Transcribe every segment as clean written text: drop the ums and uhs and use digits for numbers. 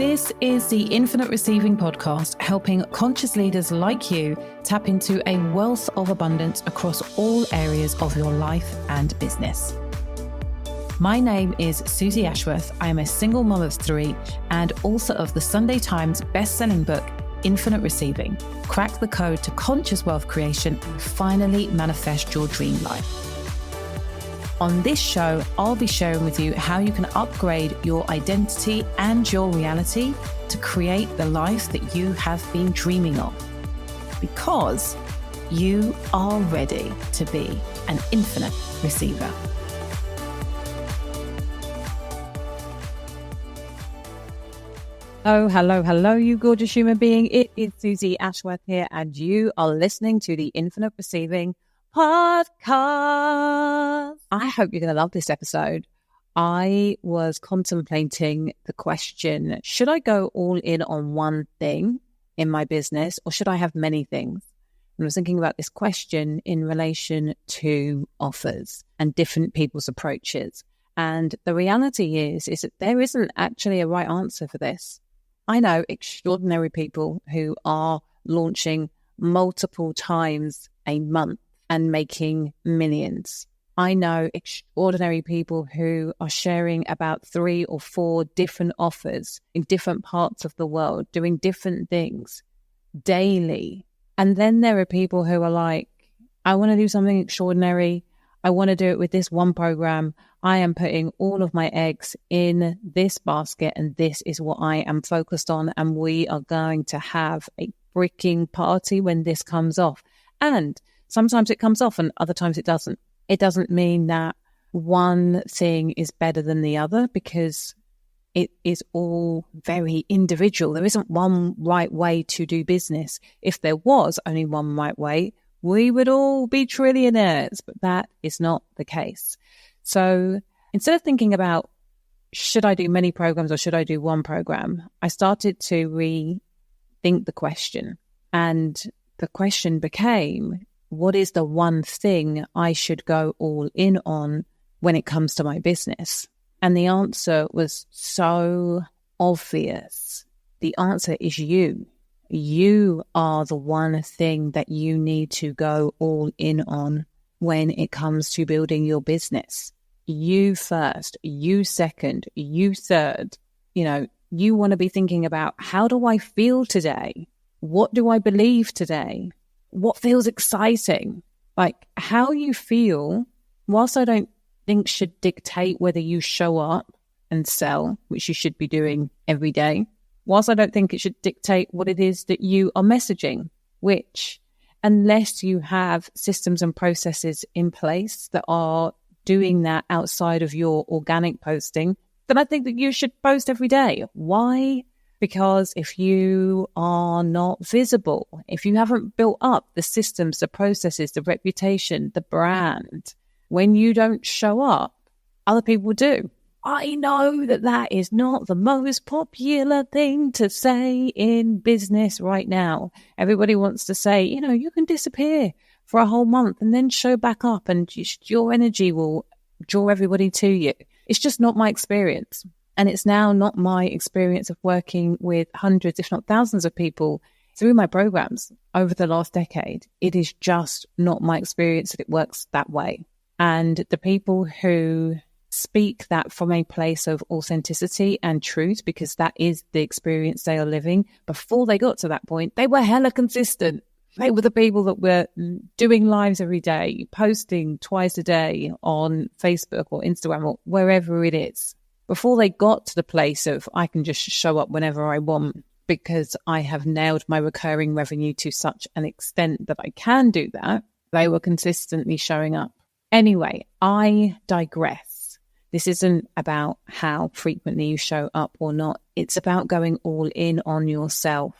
This is the Infinite Receiving Podcast, helping conscious leaders like you tap into a wealth of abundance across all areas of your life and business. My name is Susie Ashworth. I am a single mom of 3 and author of the Sunday Times best-selling book, Infinite Receiving: Crack the Code to Conscious Wealth Creation and Finally Manifest Your Dream Life. On this show, I'll be sharing with you how you can upgrade your identity and your reality to create the life that you have been dreaming of. Because you are ready to be an infinite receiver. Hello, you gorgeous human being. It is Susie Ashworth here, and you are listening to the Infinite Receiving Podcast. I hope you're going to love this episode. I was contemplating the question, should I go all in on one thing in my business, or should I have many things? And I was thinking about this question in relation to offers and different people's approaches. And the reality is that there isn't actually a right answer for this. I know extraordinary people who are launching multiple times a month and making millions. I know extraordinary people who are sharing about 3 or 4 different offers in different parts of the world, doing different things daily. And then there are people who are like, I want to do something extraordinary. I want to do it with this one program. I am putting all of my eggs in this basket, and this is what I am focused on. And we are going to have a freaking party when this comes off. And sometimes it comes off and other times it doesn't. It doesn't mean that one thing is better than the other, because it is all very individual. There isn't one right way to do business. If there was only one right way, we would all be trillionaires, but that is not the case. So instead of thinking about, should I do many programs or should I do one program, I started to rethink the question. And the question became, what is the one thing I should go all in on when it comes to my business? And the answer was so obvious. The answer is you. You are the one thing that you need to go all in on when it comes to building your business. You first, you second, you third. You want to be thinking about, how do I feel today? What do I believe today? What feels exciting? Like, how you feel, whilst I don't think should dictate whether you show up and sell, which you should be doing every day, whilst I don't think it should dictate what it is that you are messaging, which, unless you have systems and processes in place that are doing that outside of your organic posting, then I think that you should post every day. Why? Because if you are not visible, if you haven't built up the systems, the processes, the reputation, the brand, when you don't show up, other people do. I know that that is not the most popular thing to say in business right now. Everybody wants to say, you can disappear for a whole month and then show back up and your energy will draw everybody to you. It's just not my experience. And it's now not my experience of working with hundreds, if not thousands of people through my programs over the last decade. It is just not my experience that it works that way. And the people who speak that from a place of authenticity and truth, because that is the experience they are living, before they got to that point, they were hella consistent. They were the people that were doing lives every day, posting twice a day on Facebook or Instagram or wherever it is. Before they got to the place of, I can just show up whenever I want because I have nailed my recurring revenue to such an extent that I can do that, they were consistently showing up. Anyway, I digress. This isn't about how frequently you show up or not. It's about going all in on yourself.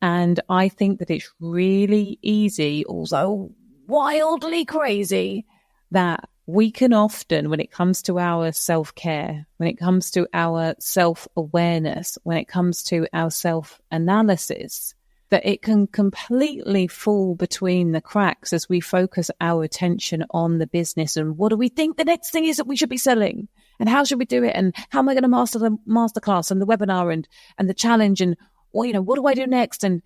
And I think that it's really easy, although wildly crazy, that we can often, when it comes to our self-care, when it comes to our self-awareness, when it comes to our self-analysis, that it can completely fall between the cracks as we focus our attention on the business and what do we think the next thing is that we should be selling? And how should we do it? And how am I going to master the masterclass and the webinar and the challenge? And, well, what do I do next? And,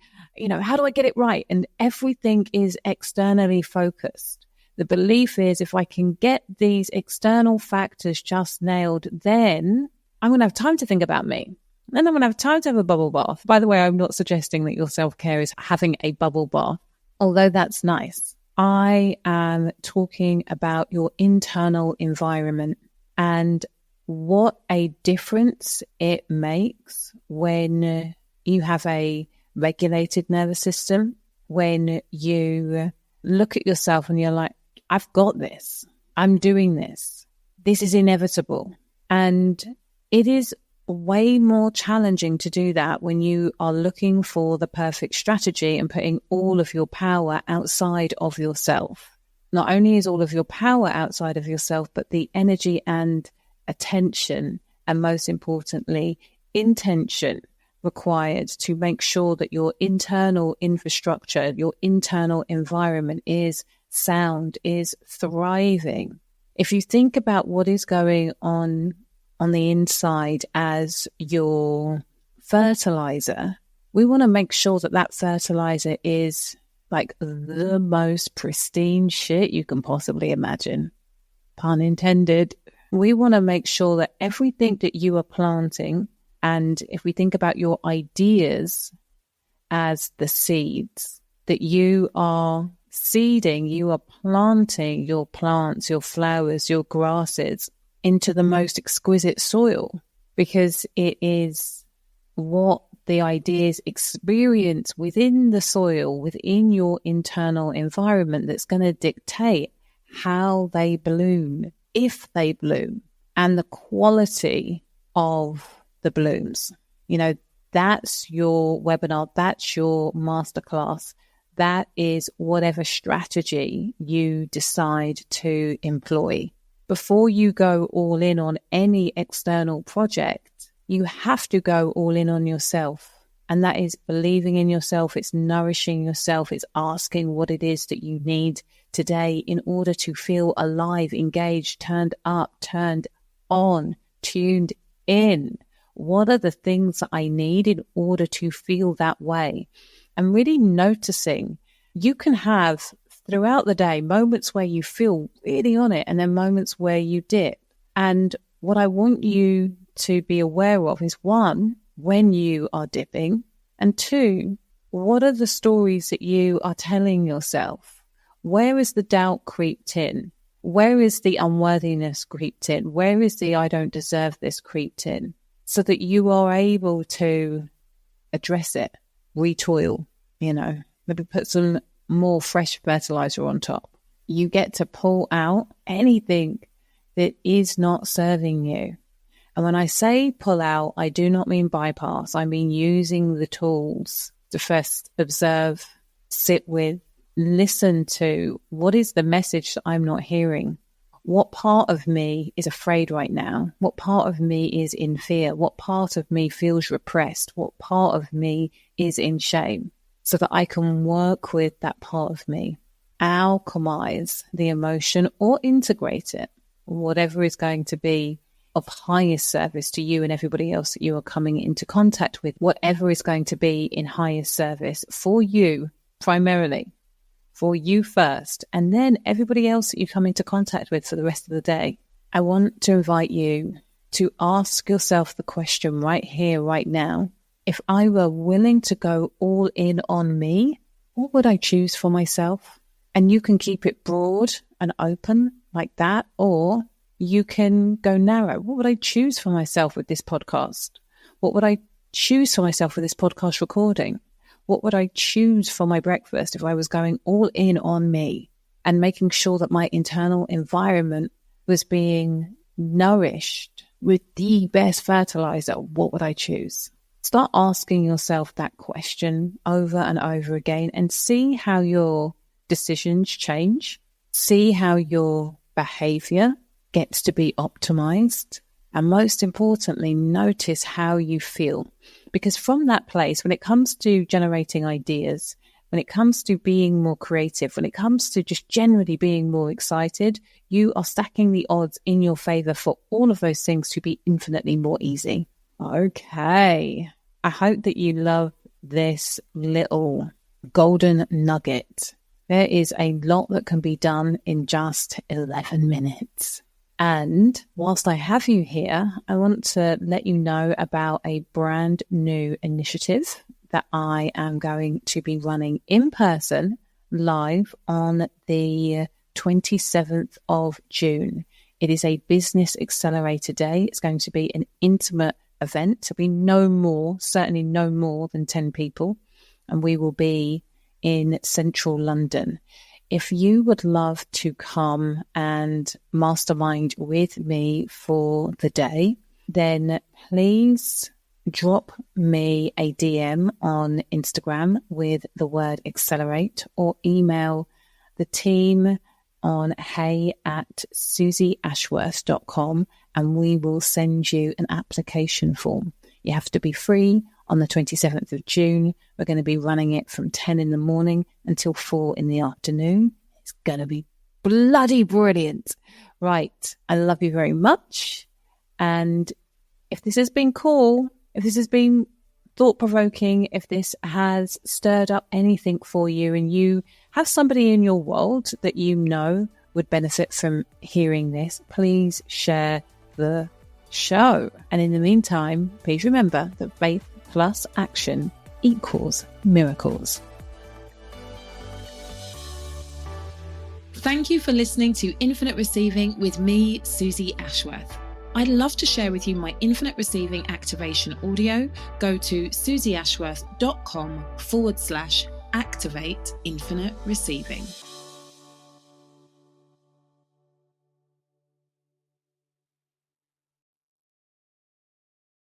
how do I get it right? And everything is externally focused. The belief is if I can get these external factors just nailed, then I'm going to have time to think about me. Then I'm going to have time to have a bubble bath. By the way, I'm not suggesting that your self-care is having a bubble bath, although that's nice. I am talking about your internal environment and what a difference it makes when you have a regulated nervous system, when you look at yourself and you're like, I've got this. I'm doing this. This is inevitable. And it is way more challenging to do that when you are looking for the perfect strategy and putting all of your power outside of yourself. Not only is all of your power outside of yourself, but the energy and attention, and most importantly, intention required to make sure that your internal infrastructure, your internal environment is sound, is thriving. If you think about what is going on the inside as your fertilizer, we want to make sure that that fertilizer is like the most pristine shit you can possibly imagine. Pun intended. We want to make sure that everything that you are planting, and if we think about your ideas as the seeds, that you are seeding, you are planting your plants, your flowers, your grasses into the most exquisite soil, because it is what the ideas experience within the soil, within your internal environment, that's going to dictate how they bloom, if they bloom, and the quality of the blooms. That's your webinar, that's your masterclass, that is whatever strategy you decide to employ. Before you go all in on any external project, you have to go all in on yourself. And that is believing in yourself. It's nourishing yourself. It's asking what it is that you need today in order to feel alive, engaged, turned up, turned on, tuned in. What are the things that I need in order to feel that way? And really noticing, you can have throughout the day moments where you feel really on it and then moments where you dip. And what I want you to be aware of is, one, when you are dipping, and two, what are the stories that you are telling yourself? Where is the doubt creeped in? Where is the unworthiness creeped in? Where is the I don't deserve this creeped in? So that you are able to address it, retoil, maybe put some more fresh fertilizer on top. You get to pull out anything that is not serving you. And when I say pull out, I do not mean bypass. I mean using the tools to first observe, sit with, listen to, what is the message that I'm not hearing? What part of me is afraid right now? What part of me is in fear? What part of me feels repressed? What part of me is in shame? So that I can work with that part of me, alchemize the emotion or integrate it, whatever is going to be of highest service to you and everybody else that you are coming into contact with, whatever is going to be in highest service for you primarily, for you first, and then everybody else that you come into contact with for the rest of the day. I want to invite you to ask yourself the question right here, right now. If I were willing to go all in on me, what would I choose for myself? And you can keep it broad and open like that, or you can go narrow. What would I choose for myself with this podcast? What would I choose for myself with this podcast recording? What would I choose for my breakfast if I was going all in on me and making sure that my internal environment was being nourished with the best fertilizer? What would I choose? Start asking yourself that question over and over again and see how your decisions change. See how your behavior gets to be optimized. And most importantly, notice how you feel. Because from that place, when it comes to generating ideas when it comes to being more creative, when it comes to just generally being more excited, you are stacking the odds in your favor for all of those things to be infinitely more easy. Okay. I hope that you love this little golden nugget. There is a lot that can be done in just 11 minutes. And whilst I have you here, I want to let you know about a brand new initiative that I am going to be running in person live on the 27th of June. It is a business accelerator day. It's going to be an intimate event. There'll be certainly no more than 10 people. And we will be in central London. If you would love to come and mastermind with me for the day, then please drop me a DM on Instagram with the word accelerate, or email the team on hey@susieashworth.com and we will send you an application form. You have to be free on the 27th of June. We're going to be running it from 10 in the morning until 4 in the afternoon. It's going to be bloody brilliant. Right. I love you very much. And if this has been cool, if this has been thought-provoking, if this has stirred up anything for you and you have somebody in your world that you know would benefit from hearing this, please share the show. And in the meantime, please remember that faith plus action equals miracles. Thank you for listening to Infinite Receiving with me, Susie Ashworth. I'd love to share with you my Infinite Receiving activation audio. Go to susieashworth.com/activate infinite receiving.